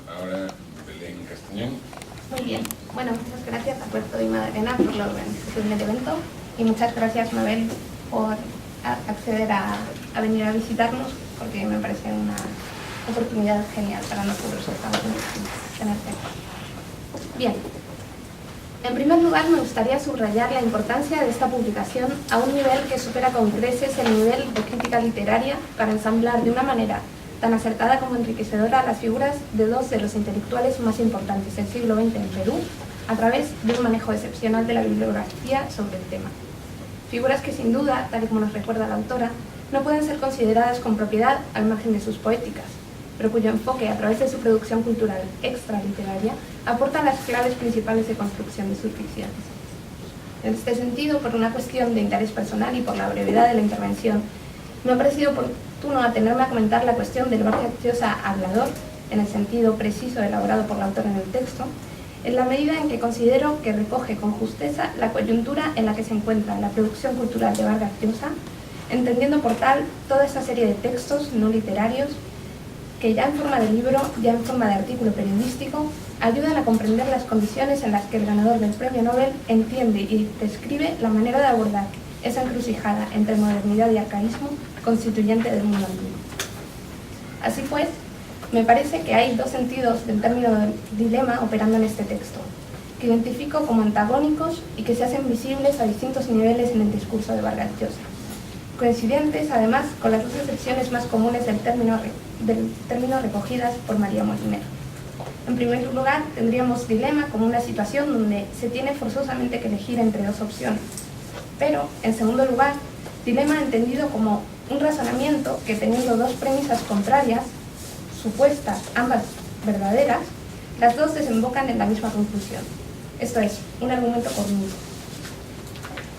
Ahora Belén Castañón. Muy bien. Bueno, muchas gracias a Puerto y Madalena por la organización del evento y muchas gracias, Mabel, por acceder a venir a visitarnos, porque me parece una oportunidad genial para nosotros tenerte. Bien. En primer lugar, me gustaría subrayar la importancia de esta publicación a un nivel que supera con creces el nivel de crítica literaria para ensamblar de una manera tan acertada como enriquecedora las figuras de dos de los intelectuales más importantes del siglo XX en Perú, a través de un manejo excepcional de la bibliografía sobre el tema. Figuras que sin duda, tal y como nos recuerda la autora, no pueden ser consideradas con propiedad al margen de sus poéticas, pero cuyo enfoque a través de su producción cultural extraliteraria aporta las claves principales de construcción de sus ficciones. En este sentido, por una cuestión de interés personal y por la brevedad de la intervención, me ha parecido oportuno atenerme a comentar la cuestión del Vargas Llosa hablador, en el sentido preciso elaborado por la autora en el texto, en la medida en que considero que recoge con justeza la coyuntura en la que se encuentra la producción cultural de Vargas Llosa, entendiendo por tal toda esa serie de textos no literarios que ya en forma de libro, ya en forma de artículo periodístico, ayudan a comprender las condiciones en las que el ganador del Premio Nobel entiende y describe la manera de abordar esa encrucijada entre modernidad y arcaísmo constituyente del mundo antiguo. Así pues, me parece que hay dos sentidos del término dilema operando en este texto, que identifico como antagónicos y que se hacen visibles a distintos niveles en el discurso de Vargas Llosa, coincidentes además con las dos excepciones más comunes del término recogidas por María Molinero. En primer lugar, tendríamos dilema como una situación donde se tiene forzosamente que elegir entre dos opciones, pero, en segundo lugar, dilema entendido como un razonamiento que, teniendo dos premisas contrarias, supuestas, ambas verdaderas, las dos desembocan en la misma conclusión. Esto es, un argumento cornuto.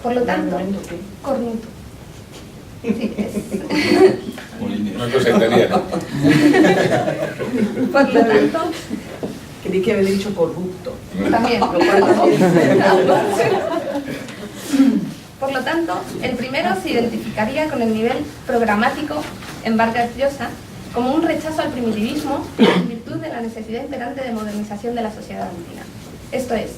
Por lo tanto, cornuto. Sí, No es cosa italiana. Por lo tanto, creí que había dicho corrupto. también. Por lo tanto, el primero se identificaría con el nivel programático en Vargas Llosa como un rechazo al primitivismo en virtud de la necesidad imperante de modernización de la sociedad andina. Esto es,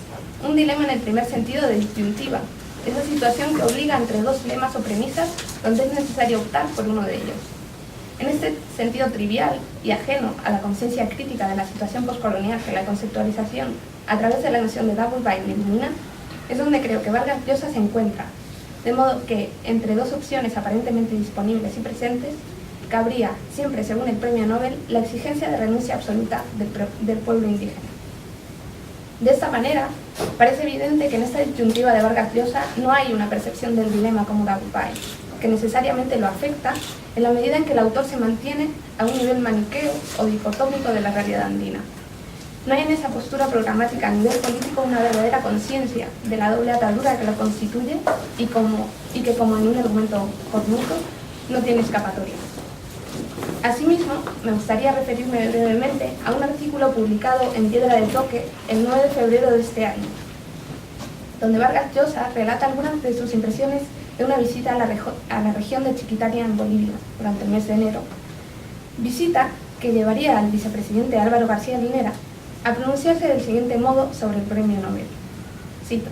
un dilema en el primer sentido de disyuntiva, esa situación que obliga entre dos lemas o premisas donde es necesario optar por uno de ellos. En este sentido trivial y ajeno a la conciencia crítica de la situación postcolonial que la conceptualización a través de la noción de double bind elimina, es donde creo que Vargas Llosa se encuentra, de modo que, entre dos opciones aparentemente disponibles y presentes, cabría, siempre según el Premio Nobel, la exigencia de renuncia absoluta del pueblo indígena. De esta manera, parece evidente que en esta disyuntiva de Vargas Llosa no hay una percepción del dilema como double bind, que necesariamente lo afecta en la medida en que el autor se mantiene a un nivel maniqueo o dicotómico de la realidad andina. No hay en esa postura programática a nivel político una verdadera conciencia de la doble atadura que lo constituye y que, como en un argumento cornuto, no tiene escapatoria. Asimismo, me gustaría referirme brevemente a un artículo publicado en Piedra del Toque el 9 de febrero de este año, donde Vargas Llosa relata algunas de sus impresiones de una visita a la región de Chiquitania en Bolivia durante el mes de enero, visita que llevaría al vicepresidente Álvaro García Linera a pronunciarse del siguiente modo sobre el Premio Nobel. Cito: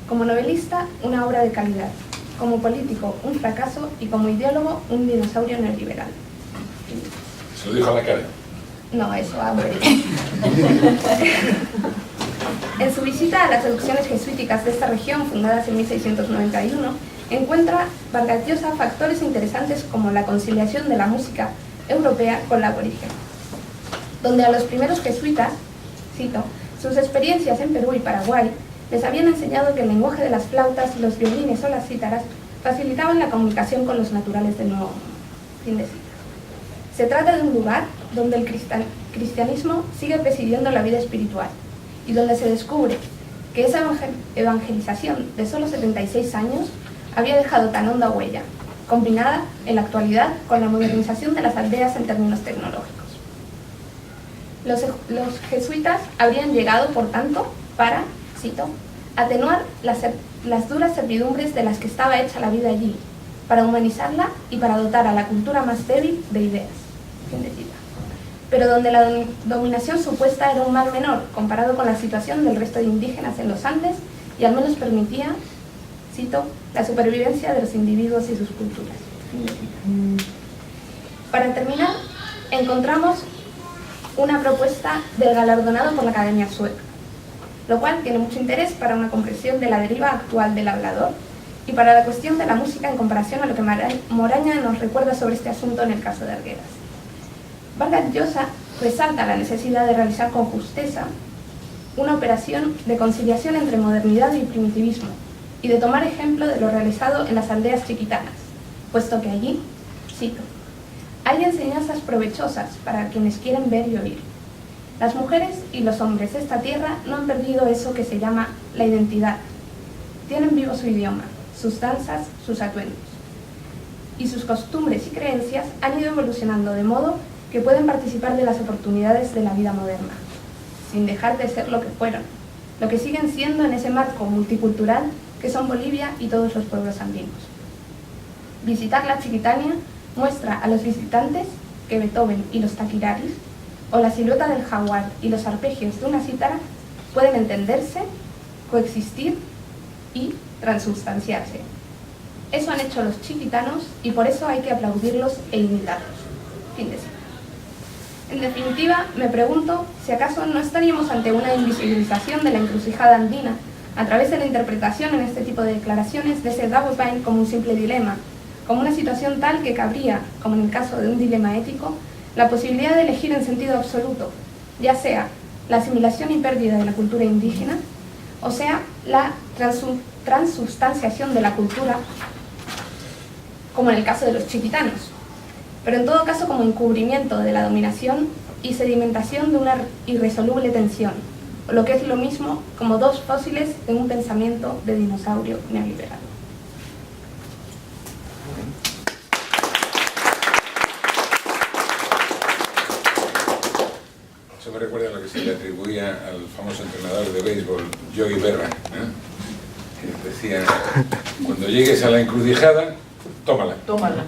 como novelista, una obra de calidad; como político, un fracaso; y como ideólogo, un dinosaurio neoliberal. ¿Se lo dijo a la cara? No, eso hambre. En su visita a las seducciones jesuíticas de esta región, fundadas en 1691, encuentra Vargas Llosa factores interesantes como la conciliación de la música europea con la aborigen, donde a los primeros jesuitas, cito, sus experiencias en Perú y Paraguay les habían enseñado que el lenguaje de las flautas, los violines o las cítaras facilitaban la comunicación con los naturales del Nuevo Mundo. Fin de cita. Se trata de un lugar donde el cristianismo sigue presidiendo la vida espiritual y donde se descubre que esa evangelización de solo 76 años había dejado tan honda huella, combinada en la actualidad con la modernización de las aldeas en términos tecnológicos. Los jesuitas habrían llegado, por tanto, para, cito, atenuar las duras servidumbres de las que estaba hecha la vida allí, para humanizarla y para dotar a la cultura más débil de ideas. Fin de cita. pero donde la dominación supuesta era un mal menor comparado con la situación del resto de indígenas en los Andes y al menos permitía, cito, la supervivencia de los individuos y sus culturas. Para terminar, encontramos una propuesta del galardonado por la Academia Sueca, lo cual tiene mucho interés para una comprensión de la deriva actual del hablador y para la cuestión de la música en comparación a lo que Moraña nos recuerda sobre este asunto en el caso de Arguedas. Vargas Llosa resalta la necesidad de realizar con justeza una operación de conciliación entre modernidad y primitivismo y de tomar ejemplo de lo realizado en las aldeas chiquitanas, puesto que allí, cito, hay enseñanzas provechosas para quienes quieren ver y oír. Las mujeres y los hombres de esta tierra no han perdido eso que se llama la identidad. Tienen vivo su idioma, sus danzas, sus atuendos. Y sus costumbres y creencias han ido evolucionando de modo que pueden participar de las oportunidades de la vida moderna, sin dejar de ser lo que fueron, lo que siguen siendo en ese marco multicultural que son Bolivia y todos los pueblos andinos. Visitar la Chiquitania muestra a los visitantes que Beethoven y los taquiraris, o la silueta del jaguar y los arpegios de una cítara, pueden entenderse, coexistir y transustanciarse. Eso han hecho los chiquitanos y por eso hay que aplaudirlos e imitarlos. Fin de cita. En definitiva, me pregunto si acaso no estaríamos ante una invisibilización de la encrucijada andina a través de la interpretación en este tipo de declaraciones de ese Dasein como un simple dilema, como una situación tal que cabría, como en el caso de un dilema ético, la posibilidad de elegir en sentido absoluto, ya sea la asimilación y pérdida de la cultura indígena, o sea, la transustanciación de la cultura, como en el caso de los chiquitanos, pero en todo caso como encubrimiento de la dominación y sedimentación de una irresoluble tensión, o lo que es lo mismo como dos fósiles de un pensamiento de dinosaurio neoliberal. Eso me recuerda a lo que se le atribuía al famoso entrenador de béisbol, Yogi Berra, que decía, cuando llegues a la encrucijada, tómala. Tómala.